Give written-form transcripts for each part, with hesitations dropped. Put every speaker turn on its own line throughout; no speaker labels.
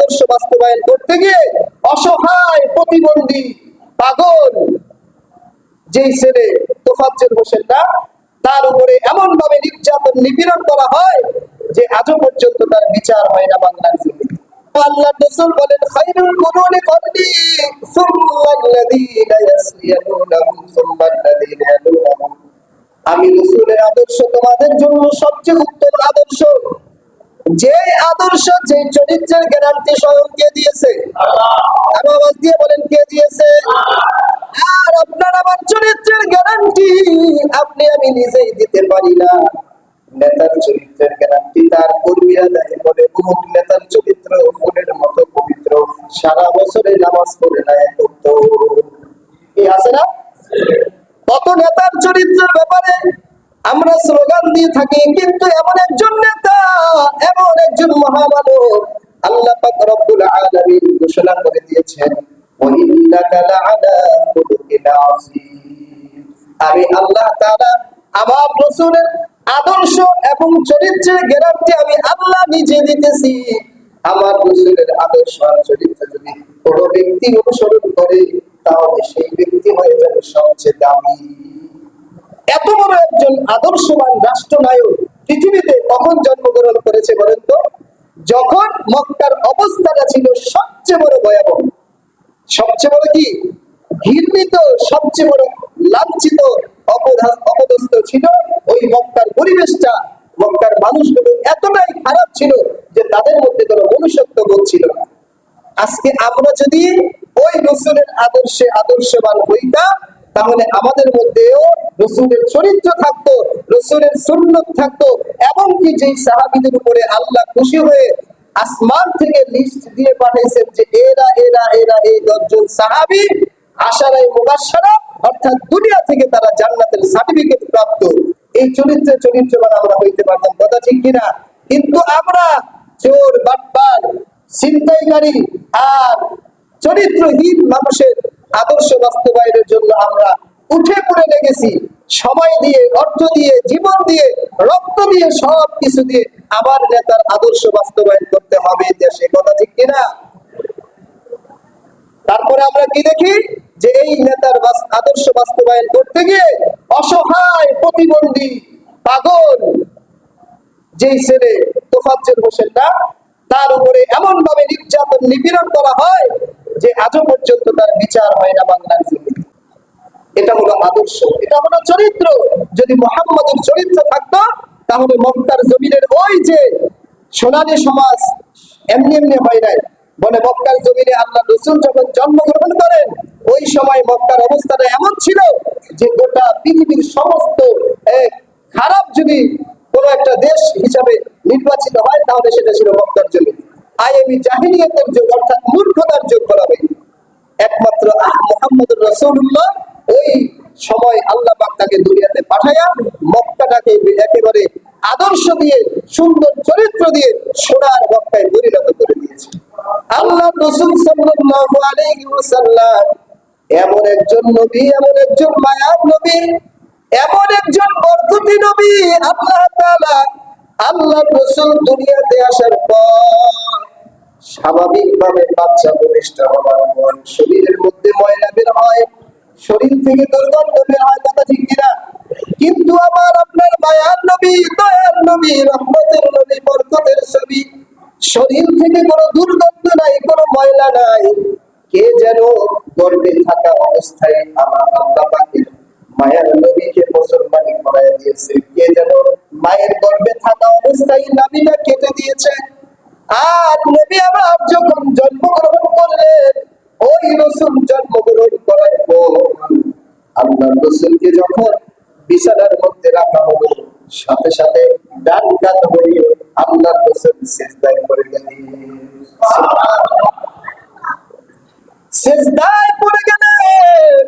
আদর্শ বাস্তবায়ন করতে গিয়ে অসহায় প্রতিবন্ধী পাগল যেই ছেলে তোফাজ্জল হোসেন না, তার উপরে এমন ভাবে নির্যাতন নিপীড়ন করা হয় যে আজও পর্যন্ত তার বিচার হয় না বাংলার জমিনে। আল্লাহ রাসূল বলেন, খায়রুল কুরুনি করনি সুম্মাল্লাযীনা ইয়াসলিয়ানুনাহুম সুম্মাল্লাযীনা ইয়ালুনাহুম। আমি রাসূলের আদর্শ তোমাদের জন্য সবচেয়ে উত্তম আদর্শ। যে আদর্শ, যে চরিত্রের গ্যারান্টি স্বয়ং কে দিয়েছে? আল্লাহ। আওয়াজ দিয়ে বলেন, কে দিয়েছে? আর আপনার আমার চরিত্রের গ্যারান্টি আপনি আমি নিজেই দিতে পারি না। নেতার চরিত্রের গ্যারান্টি তার কর্মীরা দেয়, বলে অমুক নেতার চরিত্র ফুলের মতো পবিত্র, সারা বছরে নামাজ পড়ে না করত। কি আছে না? কত নেতার চরিত্রের ব্যাপারে আমরা স্লোগান দিয়ে থাকি, কিন্তু এমন একজন নেতা, এমন একজন মহামানব আল্লাহ পাক রব্বুল আলামিন ঘোষণা করে দিয়েছেন, ওয়া ইন্নাকা লাআলা খুলুকিন আযীম। আমি আল্লাহ তাআলা আমার রাসূলের আদর্শ এবং চরিত্রের গ্যারান্টি আমি আল্লাহ নিজে দিতেছি। আমার রাসূলের আদর্শ আর চরিত্র যদি কোনো ব্যক্তি অনুসরণ করে, তাহলে সেই ব্যক্তি হয়ে যাবে সবচেয়ে দামি। এত বড় একজন আদর্শবান রাষ্ট্রনায়ক পৃথিবীতে কখন জন্মগ্রহণ করেছে বলেন তো? যখন মক্কার অবস্থাটা ছিল সবচেয়ে বড় ভয়াবহ, সবচেয়ে বড় কি ঘৃণিত, সবচেয়ে বড় লাঞ্ছিত, অপদস্থ ছিল ওই মক্কার পরিবেশটা। মক্কার মানুষগুলো এতটাই খারাপ ছিল যে তাদের মধ্যে কোনো মনুষ্যত্ব বোধ ছিল না। আজকে আমরা যদি ওই রাসূলের আদর্শে আদর্শবান হইতাম, তাহলে আমাদের মধ্যেও রাসূলের চরিত্র থাকতো, রাসূলের সুন্নাত থাকতো, এবং কি যেই সাহাবীদের উপরে আল্লাহ খুশি হয়ে আসমান থেকে লিস্ট দিয়ে পাঠিয়েছেন যে এরা এরা এরা এই 10 জন সাহাবী আশারায়ে মুবাশশারা, অর্থাৎ দুনিয়া থেকে তারা জান্নাতের সার্টিফিকেট প্রাপ্ত, এই চরিত্রবান আমরা হইতে পারতাম। কথা ঠিক কিনা? কিন্তু আমরা চোর, বাটপার, ছিনতাইকারী আর চরিত্রহীন মানুষের আদর্শ বাস্তবায়নের জন্য আমরা উঠে পড়ে লেগেছি, সময় দিয়ে, অর্থ দিয়ে, জীবন দিয়ে, রক্ত দিয়ে, সব কিছু দিয়ে আবার নেতার আদর্শ বাস্তবায়ন করতে হবে দেশে। কথা ঠিক কিনা? তারপরে আমরা কি দেখি যে এই নেতার আদর্শ বাস্তবায়ন করতে গিয়ে অসহায় প্রতিবন্ধী পাগল যেই ছেলে তোফাজ্জল হোসেন না, তার উপরে এমন ভাবে নির্যাতন নিপীড়ন করা হয় যে আজও পর্যন্ত তার বিচার হয় না বাংলার জমিনে। এটা হলো আদর্শ, এটা হলো চরিত্র। যদি মুহাম্মদের চরিত্র থাকতো, তাহলে মক্কার জমিনের ওই যে সোনালী সমাজ এমনি এমনি হয় নাই। বলে মক্কার জমিনে আল্লাহ রাসূল যখন জন্মগ্রহণ করেন, ওই সময় মক্কার অবস্থাটা এমন ছিল যে গোটা পৃথিবীর সমস্ত খারাপ যদি কোন একটা দেশ হিসাবে নির্বাচিত হয়, তাহলে সেটা ছিল মক্কার জমি। আইএমই জাহিলিয়াতের যুগ, অর্থাৎ মূর্খতার যুগ বলা হয়। একমাত্র মুহাম্মদুর রাসূলুল্লাহ ওই সময় আল্লাহ পাক তাকে দুনিয়াতে পাঠায়া মক্কাটাকে একেবারে আদর্শ দিয়ে, সুন্দর চরিত্র দিয়ে সোনার মক্কায় পরিণত করে দিয়েছে। আল্লাহ রাসূল সাল্লাল্লাহু আলাইহি ওয়াসাল্লাম এমন একজন নবী, এমন একজন মায়ার নবী, এমন একজন বরকতি নবী। আল্লাহ তাআলা আল্লাহ রাসূল দুনিয়াতে আসার পর স্বাভাবিকভাবে বাচ্চা প্রতিষ্ঠা হওয়ার পর শরীরের মধ্যে ময়লা বের হয়, শরীর থেকে দুর্গন্ধ বের হয়। কথা ঠিক কিনা? কিন্তু আমার আপনার মায়ার নবী, দয়ার নবী, রহমতের নবী, বরকতের ছবি, শরীর থেকে কোনো দুর্গন্ধ নাই, কোনো ময়লা নাই। কে যেন গর্ভে থাকা অবস্থায় আমার আল্লাহ পাকের মায়ের নবীকে মুসলমানি করায় দিয়েছে। কে যেন মায়ের গর্ভে থাকা অবস্থায় নাভিটা কেটে দিয়েছে। আর নবী আমার যখন জন্মগ্রহণ করলেন, ওই রাসূল জন্মগ্রহণ করার পর আল্লাহ রাসূলকে যখন বিছানার মধ্যে রাখা হলো, সাথে সাথে ডান কাত হয়ে আল্লাহ রাসূল সিজদায় পড়ে গেলেন। সিজদায় পড়ে গেলেন।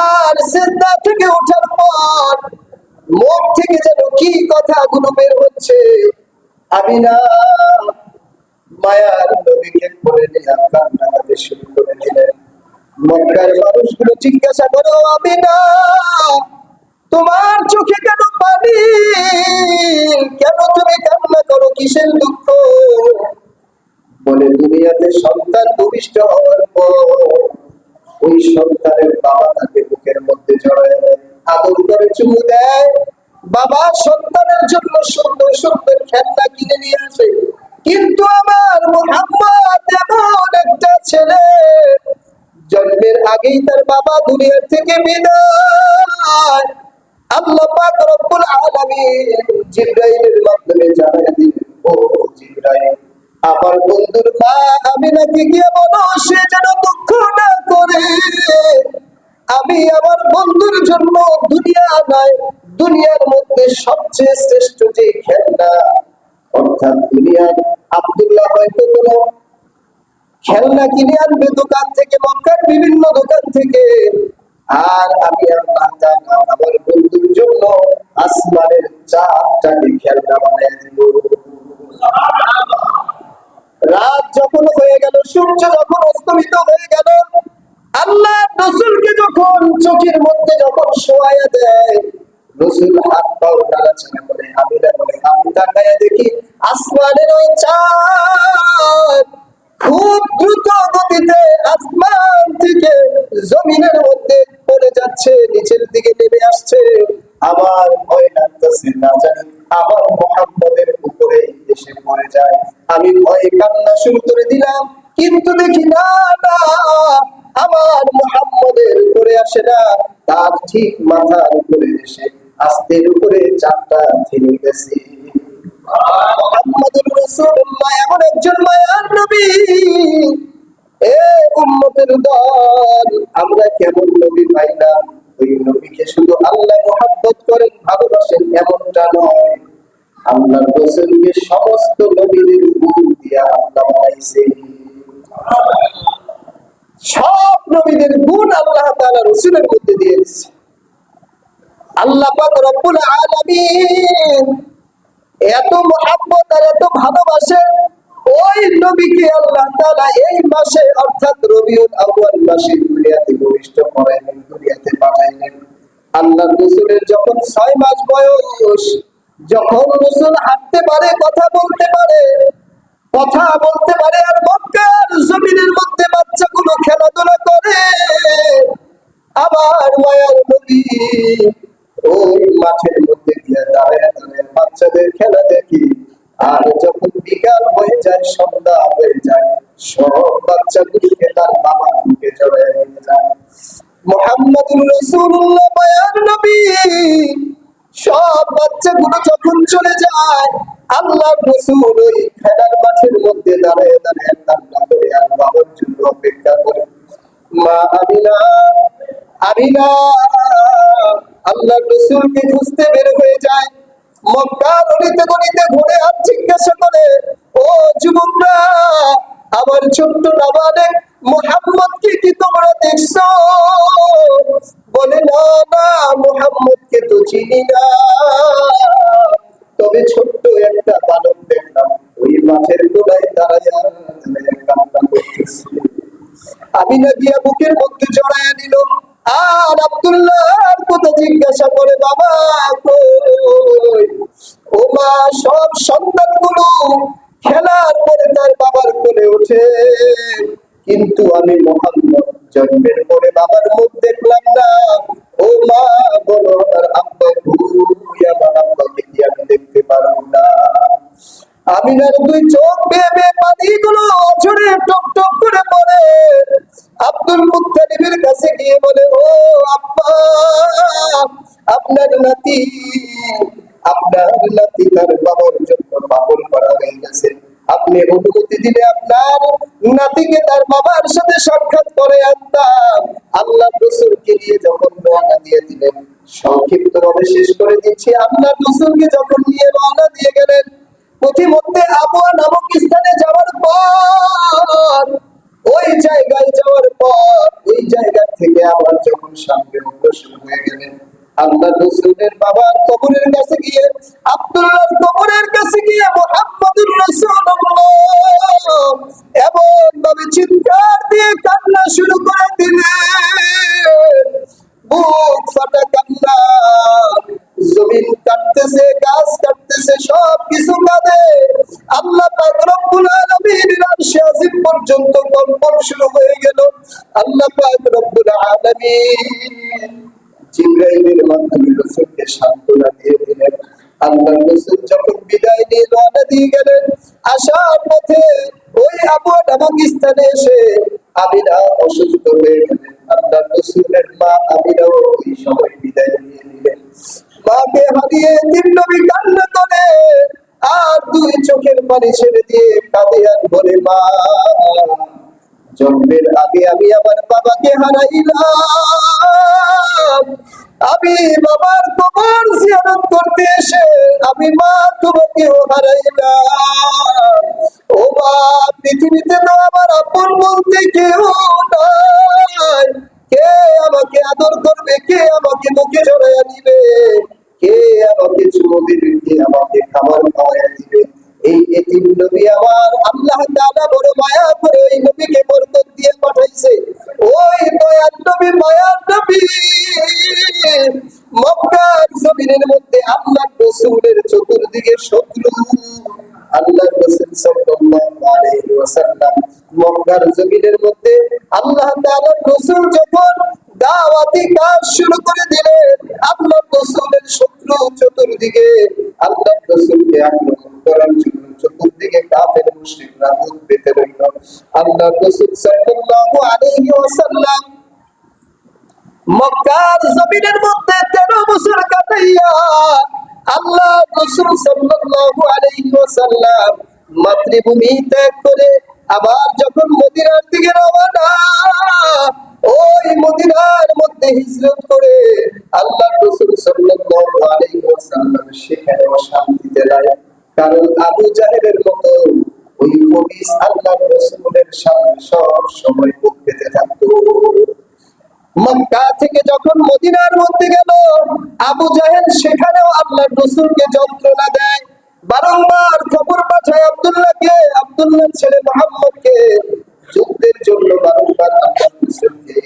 আর সিজদা থেকে ওঠার পর মুখ থেকে যেন কি কথাগুলো বের হচ্ছে। আমিনা মায়ার নবীকে কোলে নিয়ে কান্না করতে শুরু করে দিলেন। মক্কার মানুষগুলো জিজ্ঞাসা করো, আমিনা তোমার চোখে কেন পানি? কেন তুমি কান্না করো? কিসের দুঃখ? বলে তুমি দুনিয়াতে সন্তান ভূমিষ্ঠ হওয়ার পর ওই সন্তানের বাবা তাকে বুকের মধ্যে জড়ায় দেয়, আদর করে চুমু দেয়। বাবা সন্তানের জন্য সুন্দর সুন্দর খেলনা কিনে নিয়ে আসে, কিন্তু আমার মুহাম্মদ এমন একটা ছেলে, জন্মের আগেই তার বাবা দুনিয়া থেকে বিদায়। আল্লাহ পাক রব্বুল আলামিন জিবরাইলের মাধ্যমে জানায় দিলেন, ও জিবরাইল, আমার বন্ধুর মা আমিনাকে গিয়ে বলো সে যেন দুঃখ না করে। আমি আমার বন্ধুর জন্য দুনিয়া নয়, দুনিয়ার মধ্যে সবচেয়ে শ্রেষ্ঠ যে খেলনা, অর্থাৎ দুনিয়ার আব্দুল্লাহ হয়তো কোনো খেলনা কিনে আনবে দোকান থেকে, মক্কার বিভিন্ন দোকান থেকে, আর আমি আল্লাহ তাআলা আমার বন্ধুর জন্য আসমানের চাঁদটাকে খেলনা বানিয়ে দিব। রাত যখন হয়ে গেল, সূর্য যখন অস্তমিত হয়ে গেল, আল্লাহ রাসূলকে যখন চোখের মধ্যে যখন শোয়ায়া দেয়, রাসূল হাত পাও নাড়াচাড়া করে, আমিনা বলে আমি তাকায়া দেখি আসমানের ওই চাঁদ খুব দ্রুত গতিতে আসমান থেকে জমিনের মধ্যে পড়ে যাচ্ছে, নিচের দিকে নেমে আসছে। আমার ভয় লাগতেছে, না জানি আমার মুহাম্মদের উপরে এসে পড়ে যায়। আমি ভয়ে কান্না শুরু করে দিলাম, কিন্তু দেখি না না, আমার মুহাম্মদের উপরে আসে না, তার ঠিক মাথার উপরে এসে আস্তের উপরে চারটা থেমে গেছে। মুহাম্মদুর রাসূলুল্লাহ এমন একজন মায়ার নবী। এ উম্মতের দল, আমরা কেমন নবী পাইলাম? ওই নবীকে শুধু আল্লাহ মহব্বত করেন, ভালোবাসেন এমনটা নয়, আল্লাহর রাসূলকে সমস্ত নবীদের উপর দিয়ে আল্লাহ বানাইছে। সব নবীদের গুণ আল্লাহ তাআলা রাসূলের মধ্যে দিয়েছে। আল্লাহ পাক রব্বুল আলামিন এত মহব্বত আর এত ভালোবাসে, ওই নবীকে আল্লাহ তাআলা এই মাসে অর্থাৎ রবিউল আউয়াল মাসে দুনিয়াতে ভূমিষ্ঠ করাইলেন, দুনিয়াতে পাঠাইলেন। আল্লাহ রাসূলের যখন 6 মাস বয়স, যখন রাসূল হাঁটতে পারে, কথা বলতে পারে, আর মক্কার জমিনের মধ্যে বাচ্চাগুলো খেলাধুলা করে, আবার মায়ার নবী ওই মাঠের মধ্যে গিয়ে দাঁড়ায় দাঁড়ায় বাচ্চাদের খেলা দেখি। আর যখন বিকাল হয়ে যায়, সন্ধ্যা হয়ে যায়, সব বাচ্চাগুলোকে তার বাবা বুকে জড়ায় নিয়ে যায়। মুহাম্মদুর রাসূলুল্লাহ মায়ার নবী, সব বাচ্চাগুলো যখন চলে যায়, আল্লাহ রাসূল ওই খেলার মাঠের মধ্যে দাঁড়ায় দাঁড়ায় কান্না করে আর বাবার জন্য অপেক্ষা করে। মা আমিনা, আমিনা আল্লাহ রাসূলকে খুঁজতে বের হয়ে যায়। মক্কার অলিতে গলিতে ঘুরে আর জিজ্ঞাসা করে, ও যুবকরা, আমার ছোট্ট নাবালেক মুহাম্মদকে কি তোমরা দেখছো? বলে, না না, মুহাম্মদকে তো চিনি না, তবে ছোট্ট একটা বালক দেখলাম ওই মাঠের কোনায় দাঁড়ায়া কান্না করতেছে। আমিনা গিয়া বুকের মধ্যে জড়ায়া দিল, আর আব্দুল্লাহর কথা জিজ্ঞাসা করে, বাবা কই? ও মা, সব সন্তানগুলো খেলার পরে তার বাবার কোলে ওঠে, কিন্তু আমি মুহাম্মদ জন্মের পরে বাবার মুখ দেখলাম না। ও মা, বলো আমার আব্বা কই? আমার আব্বাকে কি আমি দেখতে পারবো না? আমিনার দুই চোখ বেয়ে বেয়ে পানিগুলো ঝরে টপ টপ করে পড়ে। আব্দুল মুত্তালিবের কাছে গিয়ে বলে, ও আব্বা, আপনার নাতি তার বাবার জন্য পাগল করা হয়ে গেছে, আপনি অনুমতি দিলে আপনার নাতিকে তার বাবার সাথে সাক্ষাৎ করে আনতাম। আল্লাহ রাসূলকে নিয়ে যখন রওনা দিয়ে দিলেন, সংক্ষিপ্ত ভাবে শেষ করে দিচ্ছি, আল্লাহ রাসূলকে যখন নিয়ে রওনা দিয়ে গেলেন, পথিমধ্যে আবওয়া নামক স্থানে যাওয়ার পর, ওই জায়গায় যাওয়ার পর, ওই জায়গা থেকে আবার যখন সামনে অগ্রসর হয়ে গেলেন, আল্লাহ রাসূলের বাবার কবরের কাছে গিয়ে, আব্দুল্লাহর কবরের কাছে গিয়ে মুহাম্মদুর রাসূলুল্লাহ এমন ভাবে চিৎকার দিয়ে কান্না শুরু করে দিলেন, বুক ফাটা কান্না, জমিন কাটতেছে, গাছ কাটতেছে, সব কিছু কাঁদে। আল্লাহ পাক রব্বুল আলামিনের আরশে আজিম পর্যন্ত কম্পন শুরু হয়ে গেল। আল্লাহ পাক রব্বুল আলামিন জিবরাইলের মাধ্যমে রাসূলকে সান্ত্বনা দিয়ে দিলেন। আল্লাহর রাসূল যখন বিদায় নিয়ে রওনা দিয়ে গেলেন, আসার পথে ওই আবওয়া নামক স্থানে এসে আমিনা অসুস্থ হয়ে গেলেন। আল্লাহর রাসূলের মা আমিনাও ওই সময় বিদায় নিয়ে নিলেন। মাকে হারিয়ে তিন নবী কান্না করে আর দুই চোখের পানি ছেড়ে দিয়ে কাঁদে আর বলে, মা, জন্মের আগে আমি আমার বাবাকে হারাইলাম, আমি বাবার কবর জিয়ারত করতে এসে আমি মা তোমাকেও হারাইলাম। ও মা, পৃথিবীতে তো আমার আপন বলতে কেউ নাই, কে আমাকে আদর করবে, কে আমাকে বুকে জড়াইয়া দিবে, কে আমাকে চুমু দিবে, কে আমাকে খাবার খাওয়াইয়া দিবে। এই এতিম নবী আমার আল্লাহ তাআলা বড় মায়া করে ওই নবীকে বরকত দিয়ে পাঠাইছে। ওই দয়ার নবী, মায়ার নবী মক্কার জমিনের মধ্যে আল্লাহর রাসূলের চতুর্দিকে শত্রু। আল্লাহর রাসূল সাল্লাল্লাহু আলাইহি ওয়াসাল্লাম মক্কার জমিনের মধ্যে আল্লাহ তাআলার রাসূল যখন দাওয়াতি কাজ শুরু করে দিলেন, আল্লাহর রাসূলের শত্রু চতুর্দিকে আল্লাহর রাসূলকে আক্রমণ করার জন্য চতুর্দিকে কাফের মুশরিকরা মুখ পেতে রইল। আল্লাহর রাসূল সাল্লাল্লাহু আলাইহি ওয়াসাল্লাম মক্কার জমিনের মধ্যে 13 বছর কাটাইয়া আল্লাহর রাসূল সাল্লাল্লাহু আলাইহি ওয়াসাল্লাম মাতৃভূমি ত্যাগ করে আবার যখন মদিনার দিকে রওনা, ওই মদিনার মধ্যে হিজরত করে আল্লাহর রাসূল সাল্লাল্লাহু আলাইহি ওয়াসাল্লাম সেখানে শান্তিতে নাই। কারণ আবু জাহেলের মতো ওই খবিস আল্লাহর রাসূলের সামনে সব সময় মুখ পেতে থাকতো। মক্কা থেকে যখন মদিনার মধ্যে গেল, আবু জাহেল সেখানেও আল্লাহর রাসূলকে যন্ত্রণা দেয়, বারংবার খবর পাঠায় আব্দুল্লাহকে, আব্দুল্লাহর ছেলে মুহাম্মদকে যুদ্ধের জন্য বারংবার আল্লাহর রাসূলকে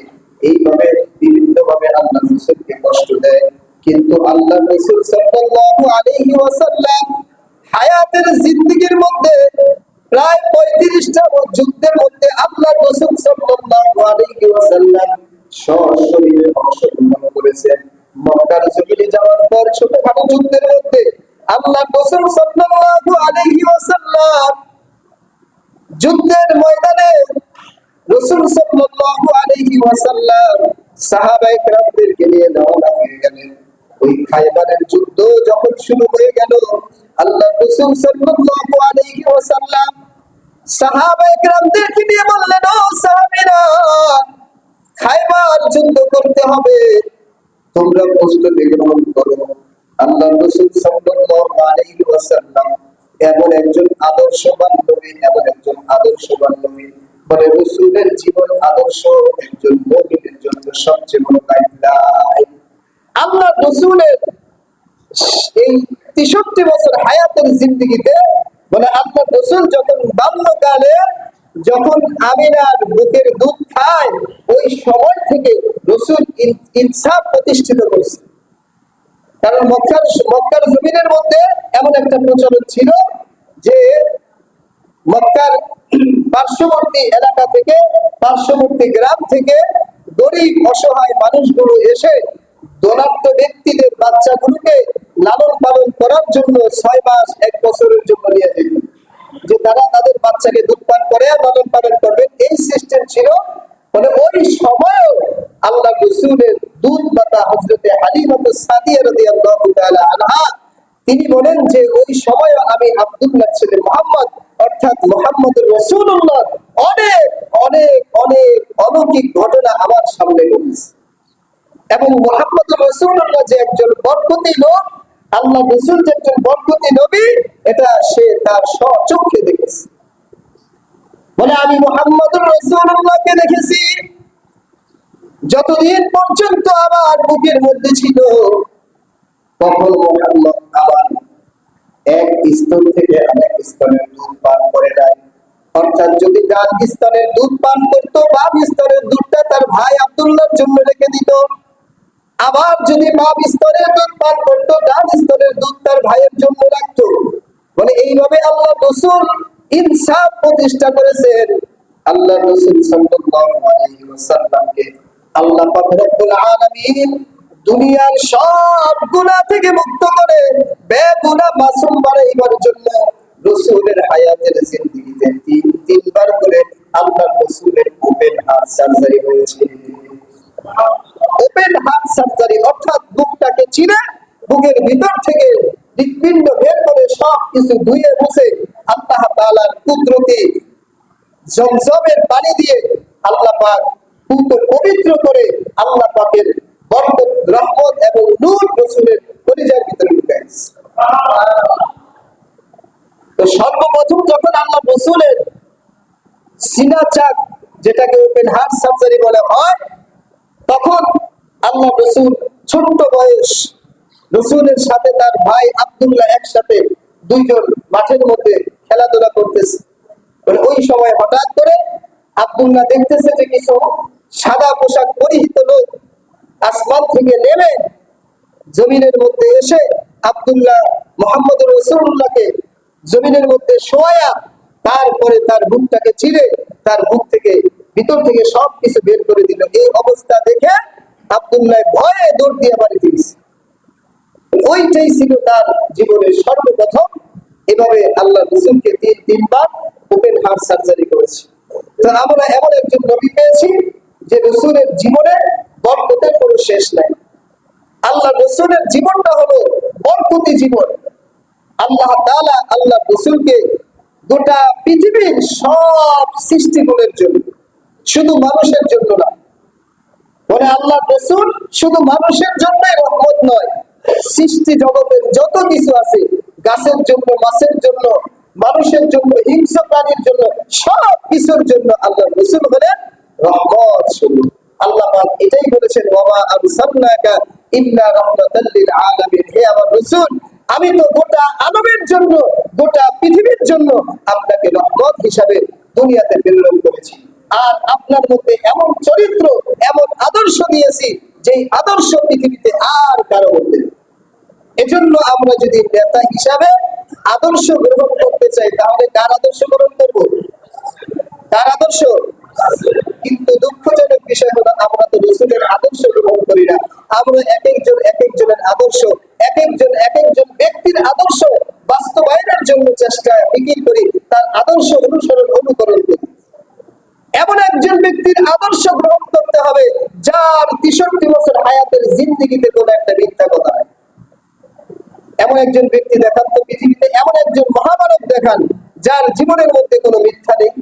এইভাবে বিভিন্নভাবে আল্লাহর রাসূলকে কষ্ট দেয়। কিন্তু আল্লাহর রাসূল সাল্লাল্লাহু আলাইহি ওয়াসাল্লাম হায়াতের জিন্দেগীর মধ্যে প্রায় 35টা যুদ্ধের মধ্যে আল্লাহর রাসূল সাল্লাল্লাহু আলাইহি ওয়াসাল্লাম সশরীরে অংশগ্রহণ করেছেন। মক্কার জমিনে যাওয়ার পর ছোটখাটো যুদ্ধের মধ্যে আল্লাহর রাসূল সাল্লাল্লাহু আলাইহি ওয়াসাল্লাম যুদ্ধের ময়দানে রাসূল সাল্লাল্লাহু আলাইহি ওয়াসাল্লাম সাহাবায়ে কেরামদেরকে নিয়ে রওনা হয়ে গেলেন। ওই খায়বারের যুদ্ধ যখন শুরু হয়ে গেল, আল্লাহর রাসূল সাল্লাল্লাহু আলাইহি ওয়াসাল্লাম সাহাবায়ে কেরামদেরকে নিয়ে বললেন, ও সাহাবীরা, খায়বার যুদ্ধ করতে হবে, তোমরা প্রস্তুতি গ্রহণ করো। আল্লাহর রাসূল সাল্লাল্লাহু আলাইহি ওয়াসাল্লাম এমন একজন আদর্শবান নবী, এমন একজন আদর্শবান নবী, বলে রাসূলের জীবন আদর্শ একজন মুমিনের জন্য সবচেয়ে বড় গাইডলাইন। আল্লাহর রাসূলের এই 63 বছর হায়াতের জিন্দেগিতে বলে আল্লাহর রাসূল যখন বাল্যকালে যখন আমিনার বুকের দুধ খায়, ওই সময় থেকে রাসূল ইনসাফ প্রতিষ্ঠিত করেছে। কারণ মক্কার জমিনের মধ্যে এমন একটা প্রচলন ছিল যে মক্কার পার্শ্ববর্তী এলাকা থেকে, পার্শ্ববর্তী গ্রাম থেকে গরিব অসহায় মানুষগুলো এসে ধনাঢ্য ব্যক্তিদের বাচ্চাগুলোকে লালন পালন করার জন্য 6 মাস 1 বছরের জন্য নিয়ে যেত, যে তারা তাদের বাচ্চাকে দুধ পান করে লালন পালন করবে, এই সিস্টেম ছিল। মানে ওই সময় আল্লাহ রাসূলের দুধ মাতা হযরতে হালিমাতুস সাদিয়া রাদিয়াল্লাহু তাআলা আনহা তিনি বলেন যে ওই সময় আমি আব্দুল্লাহর ছেলে মুহাম্মদ অর্থাৎ মুহাম্মদুর রাসূলুল্লাহ অনেক অনেক অনেক অলৌকিক ঘটনা আমার সামনে ঘটেছে, এবং মুহাম্মদুর রাসূলুল্লাহ যে একজন বরকতি লোক, আল্লাহ রাসূল যে একজন বরকতি নবী, এটা সে তার স্বচক্ষে দেখেছে। বলে আমি মুহাম্মদুর রাসূলুল্লাহকে দেখেছি যতদিন পর্যন্ত আমার বুকের মধ্যে ছিল, তখন মুহাম্মদ আমার এক স্তন থেকে আরেক স্তনের দুধ পান করে নাই। অর্থাৎ যদি ডান স্তনের দুধ পান করত, বাম স্তনের দুধটা তার ভাই আব্দুল্লাহর জন্য রেখে দিত। আবার যদি বাম স্তনের দুধ পান করত, ডান স্তনের দুধ তার ভাইয়ের জন্য রাখতো। বলে এইভাবে আল্লাহ রাসূল ইনসাফ প্রতিষ্ঠা করেছেন। আল্লাহ রাসূল সাল্লাল্লাহু আলাইহি ওয়াসাল্লামকে আল্লাহ পাক রব্বুল আলামিন দুনিয়ার সব গুনাহ থেকে মুক্ত করে বেগুনাহ মাসুম বানাইবার জন্য রাসূলের হায়াতের জিন্দেগিতে তিনবার করে আল্লাহ রাসূলের ওপেন হার্ট সার্জারি হয়েছে। ওপেন হার্ট সার্জারি অর্থাৎ বুকটাকে চিরে বুকের ভিতর থেকে হৃৎপিণ্ড বের করে সব কিছু ধুয়ে মুছে আল্লাহ তাআলার কুদরতে জমজমের পানি দিয়ে আল্লাহ পাক পবিত্র করে আল্লাহ পাকের বরকত রহমত এবং নূর রাসূলের কলিজার ভিতরে ঢুকাইছে। তো সর্বপ্রথম যখন আল্লাহ রাসূলের সিনা চাক যেটাকে ওপেন হার্ট সার্জারি বলা হয়, তখন আল্লাহ রাসূল ছোট্ট বয়স, রাসূলের সাথে তার ভাই আব্দুল্লাহ একসাথে দুইজন মাঠের মধ্যে খেলাধুলা করতেছে। ওই সময় হঠাৎ করে আব্দুল্লাহ দেখতেছে যে কিছু সাদা পোশাক পরিহিত লোক আসমান থেকে নেমে জমিনের মধ্যে এসে আব্দুল্লাহ মুহাম্মদ রাসূলুল্লাহকে জমিনের মধ্যে শোয়া তারপরে তার বুকটাকে চিরে তার বুক থেকে ভিতর থেকে সব কিছু বের করে দিল। এই অবস্থা দেখে আব্দুল্লাহ ভয়ে দৌড় দিয়ে বাড়িতে গেছে। ওইটাই ছিল তার জীবনের সর্বপ্রথম এভাবে আল্লাহ রাসূলকে তিনবার ওপেন হার্ট সার্জারি করেছে। তো আমরা এমন একজন নবী পেয়েছি যে রাসূলের জীবনে বরকতের কোনো শেষ নাই। আল্লাহ রাসূলের জীবনটা হলো বরকতি জীবন। আল্লাহ তাআলা আল্লাহ রাসূলকে গোটা পৃথিবীর সব সৃষ্টিগুলোর জন্য, শুধু মানুষের জন্য না, বলে আল্লাহ রাসূল শুধু মানুষের জন্যই রহমত নয়, সৃষ্টি জগতের যত কিছু আছে, গাছের জন্য, মাছের জন্য, মানুষের জন্য, হিংস্র প্রাণীর জন্য, সব কিছুর জন্য আল্লাহ রাসূল হলেন রহমত স্বরূপ। আল্লাহ পাক এটাই বলেছেন, ওয়া আরসালনাকা ইল্লা রাহমাতাল লিল আলামিন, হে আমার রাসূল, আমি তো গোটা আলমের জন্য, গোটা পৃথিবীর জন্য আপনাকে রহমত হিসাবে দুনিয়াতে প্রেরণ করেছি। আর আপনার মধ্যে এমন চরিত্র, এমন আদর্শ দিয়েছি যেই আদর্শ পৃথিবীতে আর কারো মধ্যে। এজন্য আমরা যদি নেতা হিসাবে আদর্শ গ্রহণ করতে চাই, তাহলে কার আদর্শ গ্রহণ করব? কার আদর্শ? কিন্তু দুঃখজনক বিষয় হলো আমরা তো রাসূলের আদর্শ গ্রহণ করি না। আমরা এক একজনের আদর্শ, এক একজন ব্যক্তির আদর্শ বাস্তবায়নের জন্য চেষ্টা ফিকির করি, তার আদর্শ অনুকরণ করি। এমন একজন ব্যক্তির আদর্শ গ্রহণ করতে হবে যার 63 বছর হায়াতের জিন্দেগিতে কোনো একটা মিথ্যা কথা নাই। এমন একজন ব্যক্তি দেখান তো পৃথিবীতে, এমন একজন মহামানব দেখান যার জীবনের মধ্যে কোনো মিথ্যা নেই।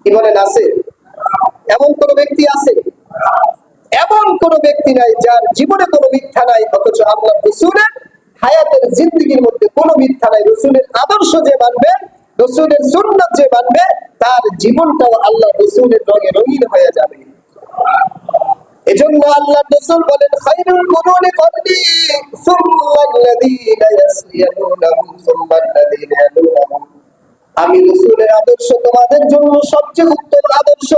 কি বলেন, আছে? এমন কোন ব্যক্তি আছে? এমন কোন ব্যক্তি নাই যার জীবনে কোনো মিথ্যা নাই, অথচ আল্লাহ রাসূলের হায়াতের জিন্দেগির মধ্যে কোনো মিথ্যা নাই। রাসূলের আদর্শ যে মানবে, রাসূলের সুন্নাত যে মানবে, তার জীবনটাও আল্লাহ রাসূলের রঙে রঙিন হয়ে যাবে। এজন্য আল্লাহ রাসূল বলেন, খায়রুল কুরুনি করনি সুম্মাল্লাযীনা ইয়াসলিমুনাহুম সুম্মাল্লাযীনা ইয়ালুনাহুম, আমি রাসূলের আদর্শ তোমাদের জন্য সবচেয়ে উত্তম আদর্শ।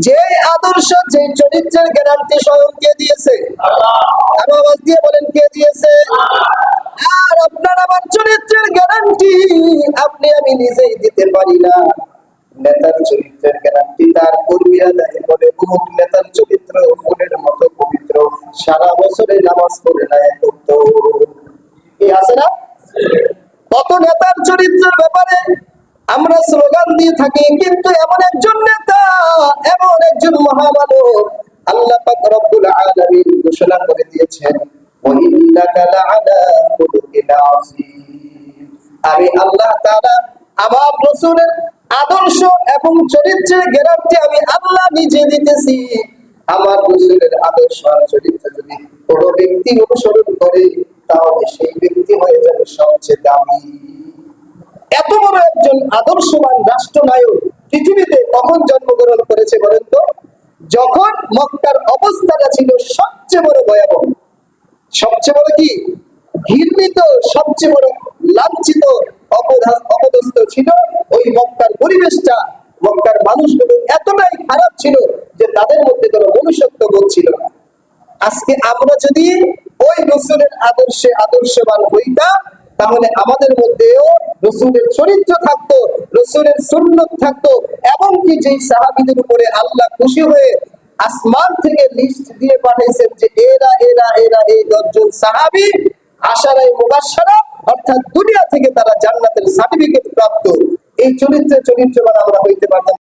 যে আদর্শ, যে চরিত্রের গ্যারান্টি স্বয়ং কে দিয়েছে? আল্লাহ। আর আওয়াজ দিয়ে বলেন, কে দিয়েছে? আর আপনার আমার চরিত্রের গ্যারান্টি আপনি আমি নিজেই দিতে পারি না। নেতার চরিত্রের গ্যারান্টি তার কর্মীরা দেয়, বলে অমুক নেতার চরিত্র ফুলের মতো পবিত্র, সারা বছরে নামাজ পড়ে না করতো। কি আছে না? কত নেতার চরিত্রের ব্যাপারে আমরা স্লোগান দিয়ে থাকি, কিন্তু এমন একজন নেতা, এমন একজন মহামানব আল্লাহ পাক রব্বুল আলামিন ঘোষণা করে দিয়েছেন, ওয়া ইন্নাকা লাআলা খুলুকিন আযীম। আমি আল্লাহ তাআলা আমার রাসূলের আদর্শ এবং চরিত্রের গ্যারান্টি আমি আল্লাহ নিজে দিতেছি। আমার রাসূলের আদর্শ আর চরিত্র যদি কোনো ব্যক্তি অনুসরণ করে, তাহলে সেই ব্যক্তি হয়ে যাবে সবচেয়ে দামি। এত বড় একজন আদর্শবান রাষ্ট্রনায়ক পৃথিবীতে কখন জন্মগ্রহণ করেছে বলেন তো? যখন মক্কার অবস্থাটা ছিল সবচেয়ে বড় ভয়াবহ, সবচেয়ে বড় কি ঘৃণিত, সবচেয়ে বড় লাঞ্ছিত, অপদস্থ ছিল ওই মক্কার পরিবেশটা। মক্কার মানুষগুলো এতটাই খারাপ ছিল যে তাদের মধ্যে কোনো মনুষ্যত্ব বোধ ছিল না। আজকে আমরা যদি ওই রাসূলের আদর্শে আদর্শবান হইতাম, তাহলে আমাদের মধ্যেও রসুলের চরিত্র থাকতো, রসুলের সুন্নত থাকতো, এবং কি যেই সাহাবীদের উপরে আল্লাহ খুশি হয়ে আসমান থেকে লিস্ট দিয়ে পাঠাইছেন যে এরা এরা এরা এই 10 জন সাহাবী আশারায়ে মুবাশশারা, অর্থাৎ দুনিয়া থেকে তারা জান্নাতের সার্টিফিকেট প্রাপ্ত, এই চরিত্রবান আমরা হইতে পারতাম।